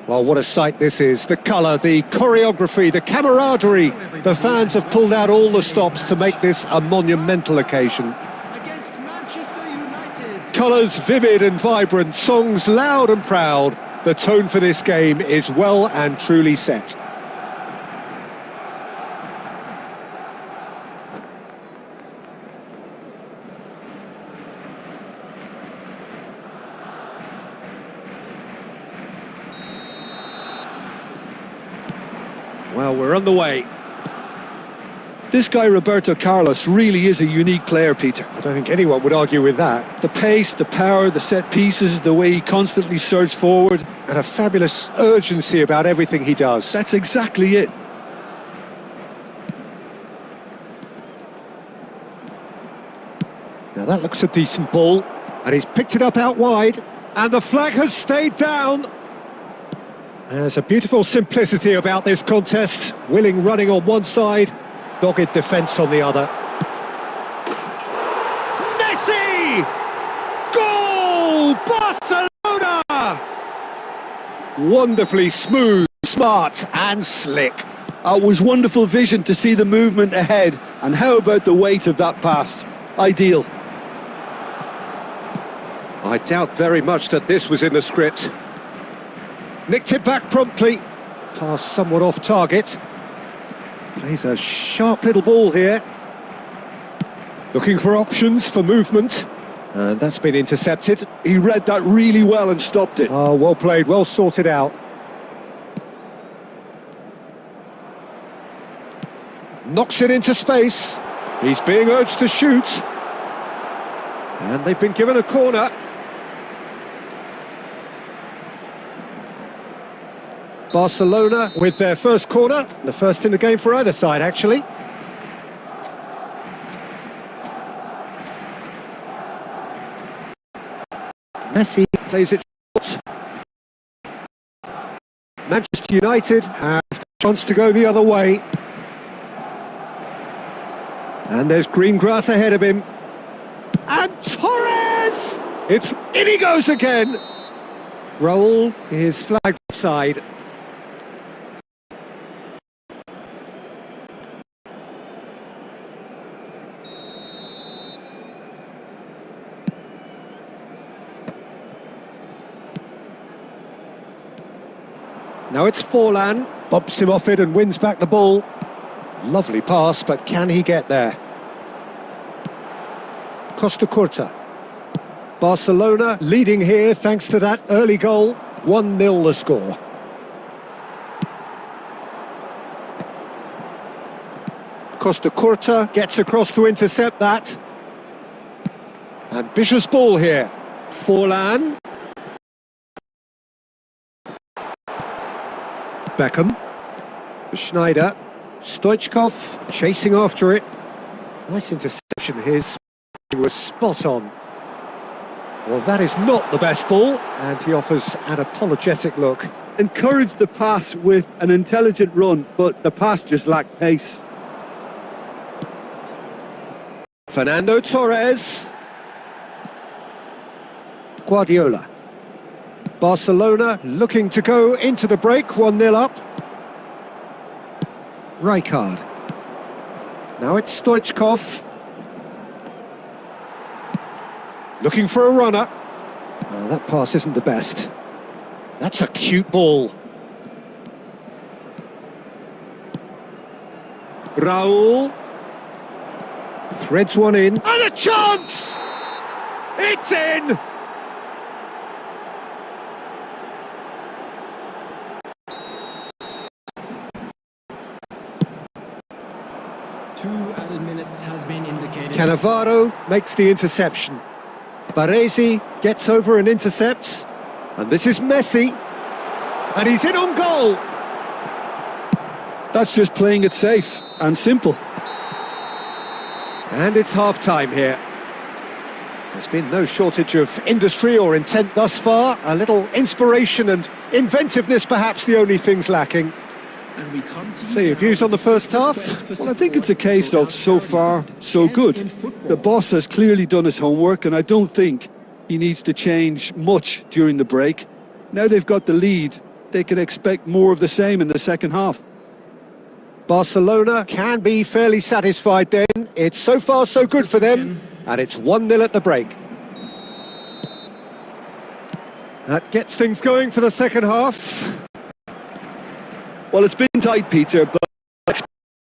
Well, what a sight this is. The colour, the choreography, the camaraderie. The fans have pulled out all the stops to make this a monumental occasion. Against Manchester United. Colours vivid and vibrant, songs loud and proud. The tone for this game is well and truly set. Well, we're on the way. This guy, Roberto Carlos, really is a unique player, Peter. I don't think anyone would argue with that. The pace, the power, the set pieces, the way he constantly surged forward. And a fabulous urgency about everything he does. That's exactly it. Now that looks a decent ball. And he's picked it up out wide. And the flag has stayed down. There's a beautiful simplicity about this contest. Willing running on one side, dogged defence on the other. Messi! Goal! Barcelona! Wonderfully smooth, smart and slick. It was wonderful vision to see the movement ahead. And how about the weight of that pass? Ideal. I doubt very much that this was in the script. Nicked it back promptly. Pass somewhat off target. Plays a sharp little ball here. Looking for options for movement. And that's been intercepted. He read that really well and stopped it. Oh, well played, well sorted out. Knocks it into space. He's being urged to shoot. And they've been given a corner. Barcelona with their first corner, the first in the game for either side, actually. Messi plays it short. Manchester United have the chance to go the other way. And there's green grass ahead of him. And Torres! In he goes again! Raul is flagged offside. Now it's Forlan, bumps him off it and wins back the ball. Lovely pass, but can he get there? Costa Curta. Barcelona leading here thanks to that early goal. 1-0 the score. Costa Curta gets across to intercept that. Ambitious ball here. Forlan. Beckham, Schneider, Stoichkov chasing after it. Nice interception his. He was spot on. Well, that is not the best ball, and he offers an apologetic look. Encouraged the pass with an intelligent run, but the pass just lacked pace. Fernando Torres. Guardiola. Barcelona looking to go into the break, 1-0 up. Rijkaard. Now it's Stoichkov. Looking for a runner. Oh, that pass isn't the best. That's a cute ball. Raul. Threads one in. And a chance! It's in! Added minutes has been indicated. Cannavaro makes the interception. Baresi gets over and intercepts. And this is Messi. And he's in on goal. That's just playing it safe and simple. And it's half-time here. There's been no shortage of industry or intent thus far. A little inspiration and inventiveness perhaps the only things lacking. And we come to So your views on the first half? Well, I think it's a case of so far, so good. The boss has clearly done his homework, and I don't think he needs to change much during the break. Now they've got the lead, they could expect more of the same in the second half. Barcelona can be fairly satisfied then. It's so far so good for them, and it's 1-0 at the break. That gets things going for the second half. Well, it's been tight, Peter, but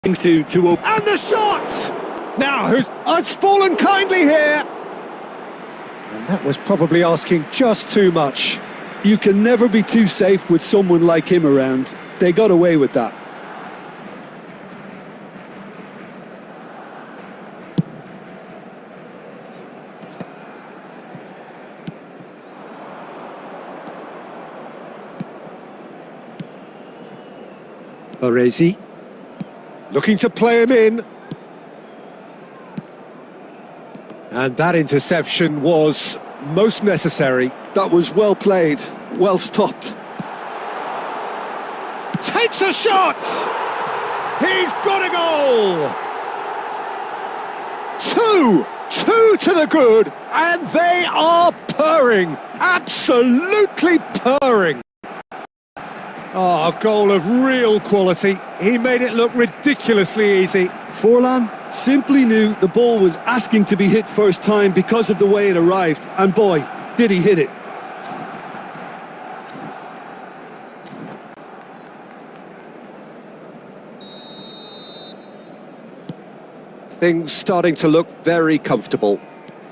things to open. And the shot! Now, it's fallen kindly here. And that was probably asking just too much. You can never be too safe with someone like him around. They got away with that. Baresi looking to play him in. And that interception was most necessary. That was well played, well stopped. Takes a shot! He's got a goal! Two to the good, and they are purring, absolutely purring. Oh, a goal of real quality. He made it look ridiculously easy. Forlan simply knew the ball was asking to be hit first time because of the way it arrived, and boy, did he hit it. Things starting to look very comfortable.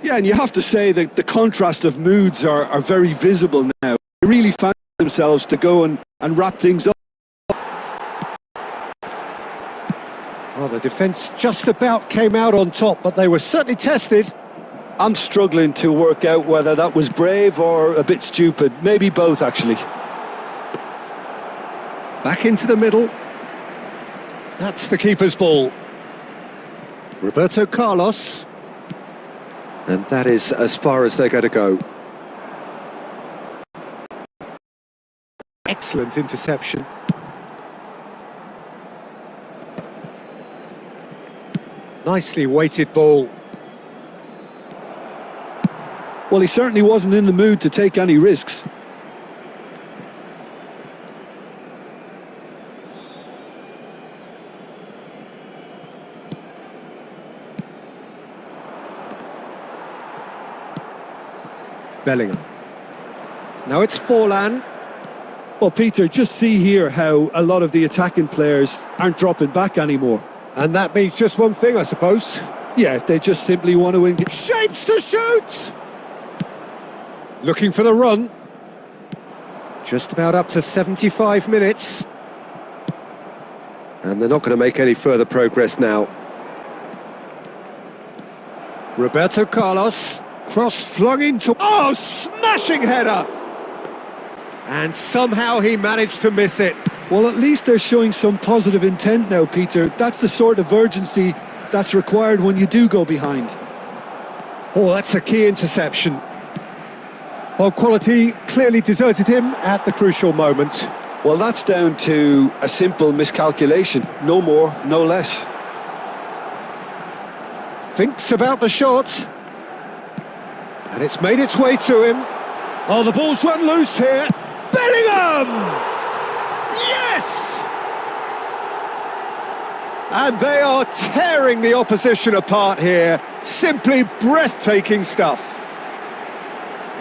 Yeah, and you have to say that the contrast of moods are very visible now. They really found themselves to go and wrap things up. Well, the defence just about came out on top, but they were certainly tested. I'm struggling to work out whether that was brave or a bit stupid. Maybe both, actually. Back into the middle. That's the keeper's ball. Roberto Carlos. And that is as far as they're going to go. Excellent interception. Nicely weighted ball. Well, he certainly wasn't in the mood to take any risks. Bellingham. Now it's Forlan. Well, Peter, just see here how a lot of the attacking players aren't dropping back anymore. And that means just one thing, I suppose. Yeah, they just simply want to engage. Shapes to shoot! Looking for the run. Just about up to 75 minutes. And they're not going to make any further progress now. Roberto Carlos. Cross flung into... Oh, smashing header! And somehow he managed to miss it. Well, at least they're showing some positive intent now, Peter. That's the sort of urgency that's required when you do go behind. Oh, that's a key interception. Well, quality clearly deserted him at the crucial moment. Well, that's down to a simple miscalculation. No more, no less. Thinks about the shot. And it's made its way to him. Oh, the ball's run loose here. Bellingham! Yes! And they are tearing the opposition apart here. Simply breathtaking stuff.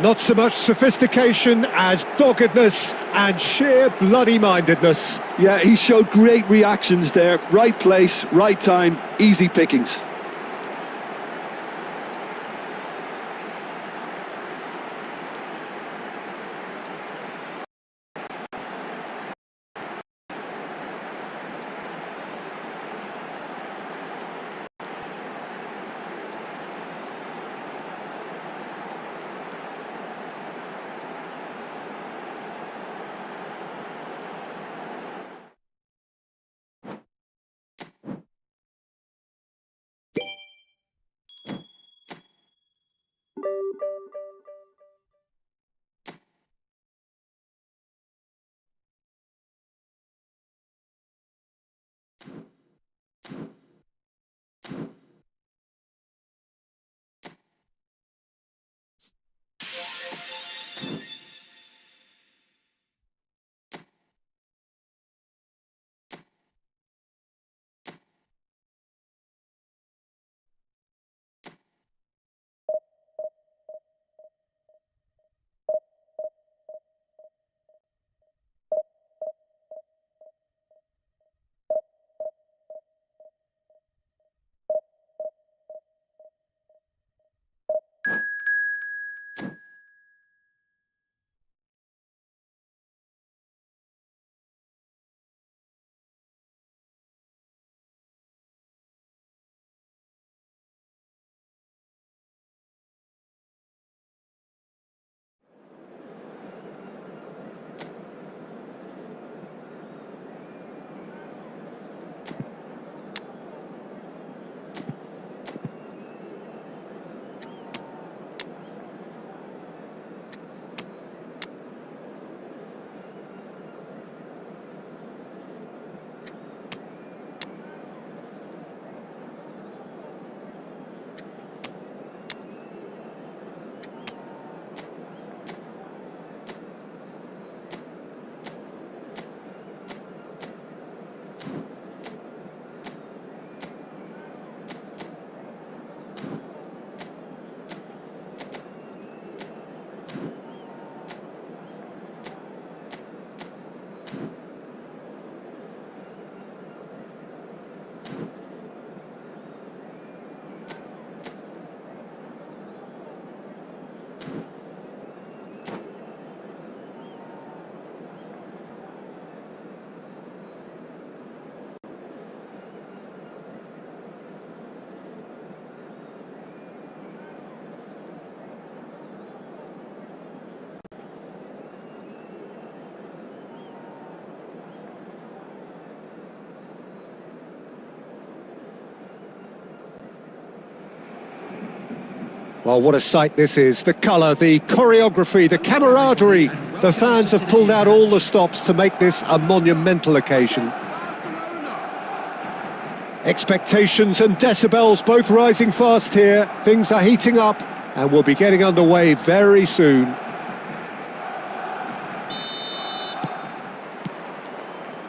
Not so much sophistication as doggedness and sheer bloody-mindedness. Yeah, he showed great reactions there. Right place, right time, easy pickings. Well, what a sight this is. The colour, the choreography, the camaraderie. The fans have pulled out all the stops to make this a monumental occasion. Expectations and decibels both rising fast here. Things are heating up and we'll be getting underway very soon.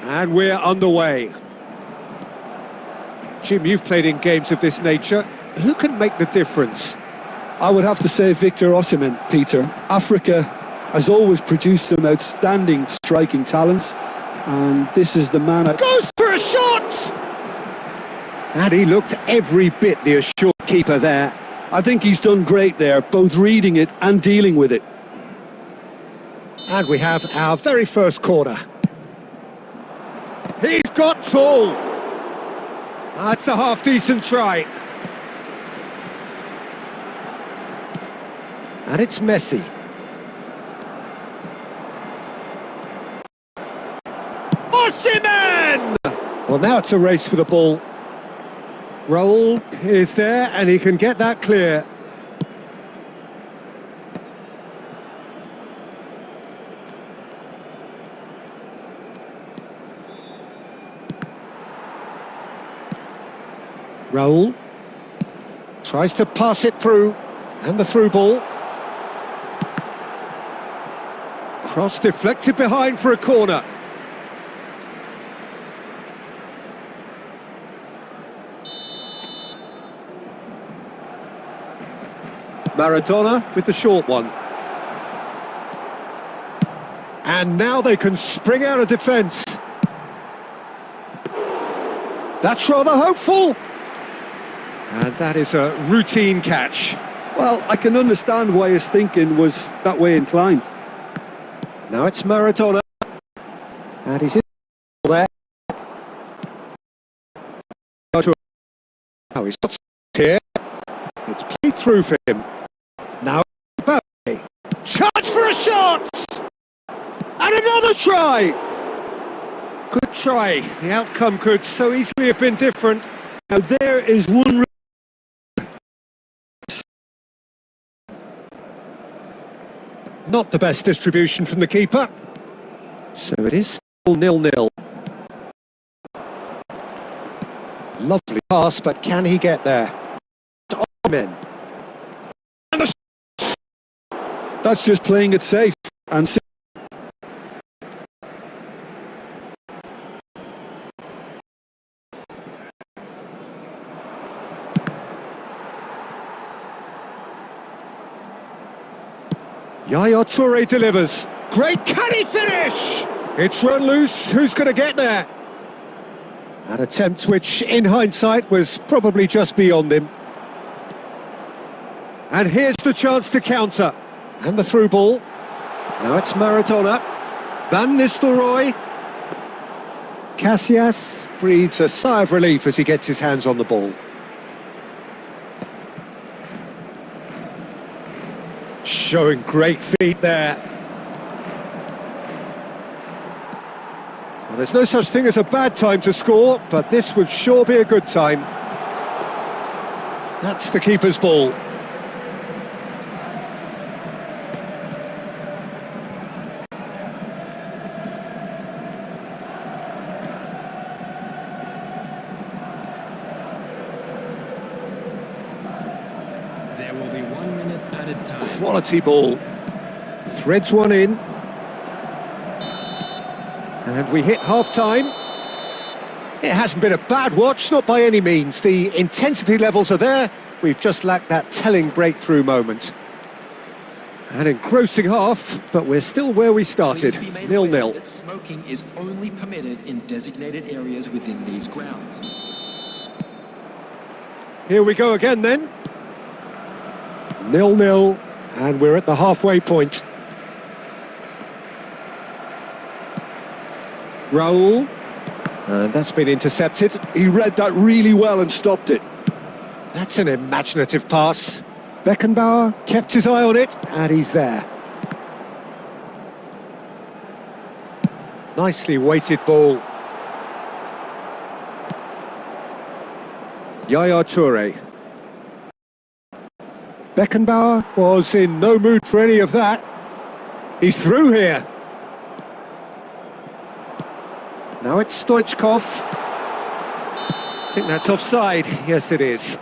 And we're underway. Jim, you've played in games of this nature. Who can make the difference? I would have to say Victor Osimhen, Peter. Africa has always produced some outstanding striking talents, and this is the man. Goes for a shot! And he looked every bit the assured keeper there. I think he's done great there, both reading it and dealing with it. And we have our very first corner. He's got tall. That's a half-decent try. And it's Messi. Osimhen! Well, now it's a race for the ball. Raul is there, and he can get that clear. Raul tries to pass it through, and the through ball. Cross deflected behind for a corner. Maradona with the short one. And now they can spring out of defence. That's rather hopeful. And that is a routine catch. Well, I can understand why his thinking was that way inclined. Now it's Maradona. And he's in there. Now he's not here. It's played through for him. Now Mbappe. Chance for a shot! And another try! Good try. The outcome could so easily have been different. Now there is one... Not the best distribution from the keeper. So it is still 0-0. Lovely pass, but can he get there? Amen. That's just playing it safe and Yaya Toure delivers. Great, can he finish? It's run loose, who's going to get there? An attempt which, in hindsight, was probably just beyond him. And here's the chance to counter. And the through ball. Now it's Maradona. Van Nistelrooy. Casillas breathes a sigh of relief as he gets his hands on the ball. Showing great feet there. Well, there's no such thing as a bad time to score, but this would sure be a good time. That's the keeper's ball. There will be 1 minute added time. Quality ball. Threads one in. And we hit half-time. It hasn't been a bad watch, not by any means. The intensity levels are there. We've just lacked that telling breakthrough moment. An engrossing half, but we're still where we started. 0-0. Smoking is only permitted in designated areas within these grounds. Here we go again then. 0-0, and we're at the halfway point. Raul, and that's been intercepted. he read that really well and stopped it. That's an imaginative pass. Beckenbauer kept his eye on it, and he's there. Nicely weighted ball. Yaya Toure. Beckenbauer was in no mood for any of that. He's through here. Now it's Stoichkov. I think that's offside. Yes, it is.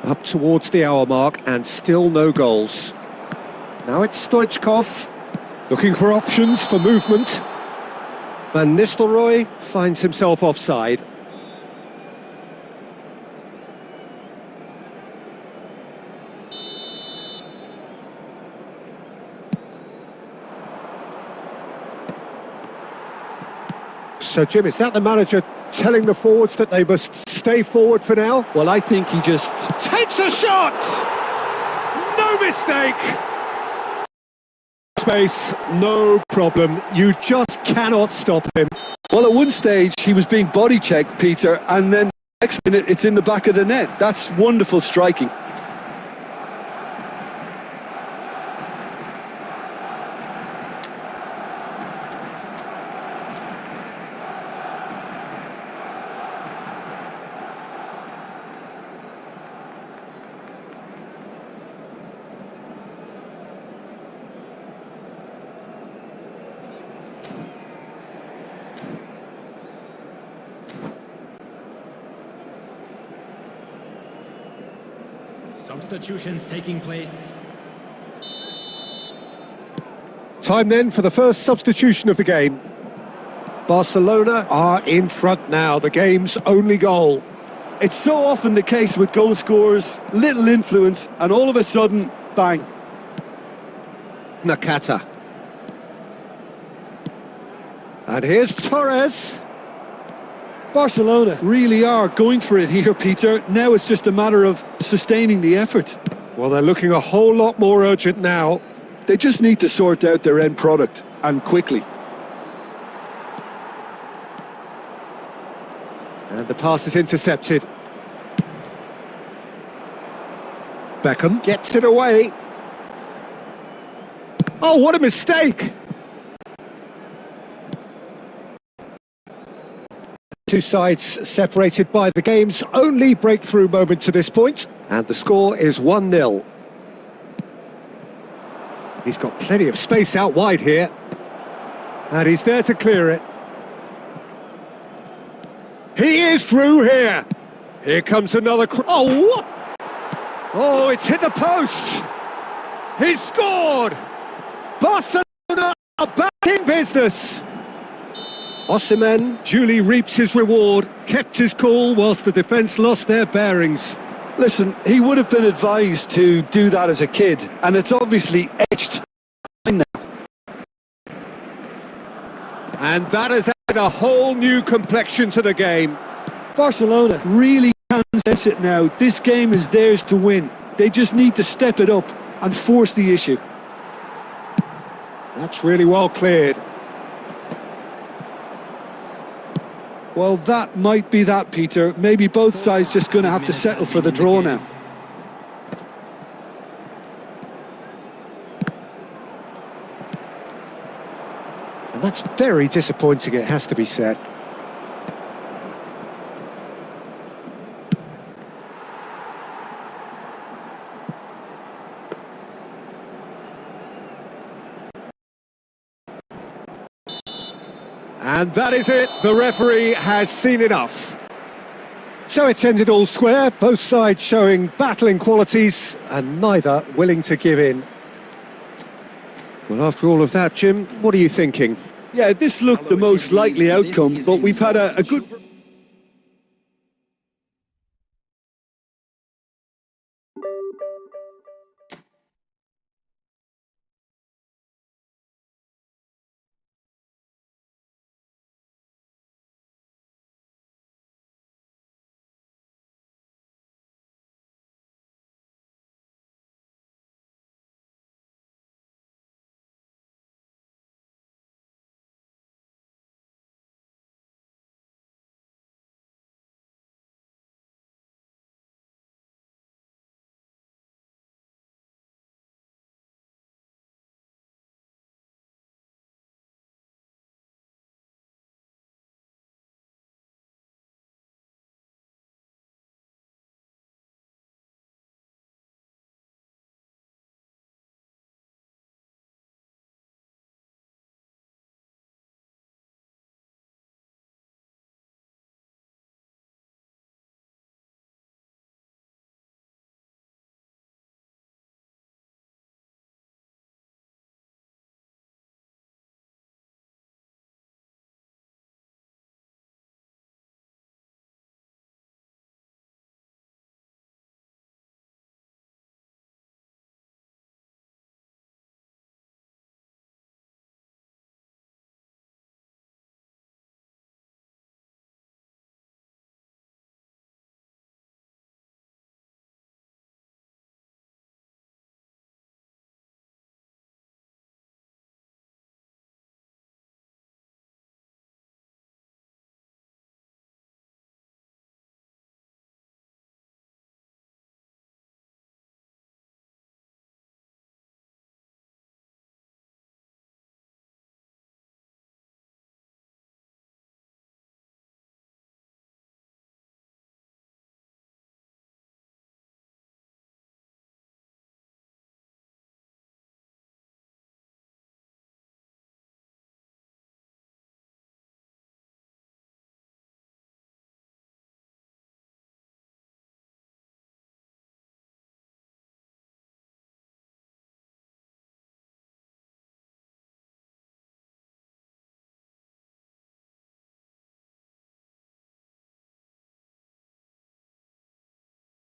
Up towards the hour mark and still no goals. Now it's Stoichkov, looking for options for movement. Van Nistelrooy finds himself offside. So Jim, is that the manager telling the forwards that they must stay forward for now? Well, I think he just Takes a shot! No mistake! Space, no problem. You just cannot stop him. Well, at one stage he was being body checked, Peter, and then the next minute it's in the back of the net. That's wonderful striking. Substitutions taking place. Time then for the first substitution of the game. Barcelona are in front now, the game's only goal. It's so often the case with goal scorers, little influence, and all of a sudden, bang. Nakata. And here's Torres. Barcelona really are going for it here, Peter. Now it's just a matter of sustaining the effort. Well, they're looking a whole lot more urgent now. They just need to sort out their end product, and quickly. And the pass is intercepted. Beckham gets it away. Oh, what a mistake! Two sides separated by the game's only breakthrough moment to this point, and the score is 1-0. He's got plenty of space out wide here, and he's there to clear it. He is through here. Here comes another. Oh, what? Oh, it's hit the post. He's scored. Barcelona are back in business. Osimhen duly reaps his reward, kept his cool whilst the defence lost their bearings. Listen, he would have been advised to do that as a kid, and it's obviously etched now. And that has added a whole new complexion to the game. Barcelona really can sense it now. This game is theirs to win. They just need to step it up and force the issue. That's really well cleared. Well, that might be that, Peter. Maybe both sides just going to have to settle for the draw now. And that's very disappointing, it has to be said. And that is it, the referee has seen enough. So it's ended all square, both sides showing battling qualities and neither willing to give in. Well, after all of that, Jim, what are you thinking? Yeah, this looked the most likely outcome, but we've had a good...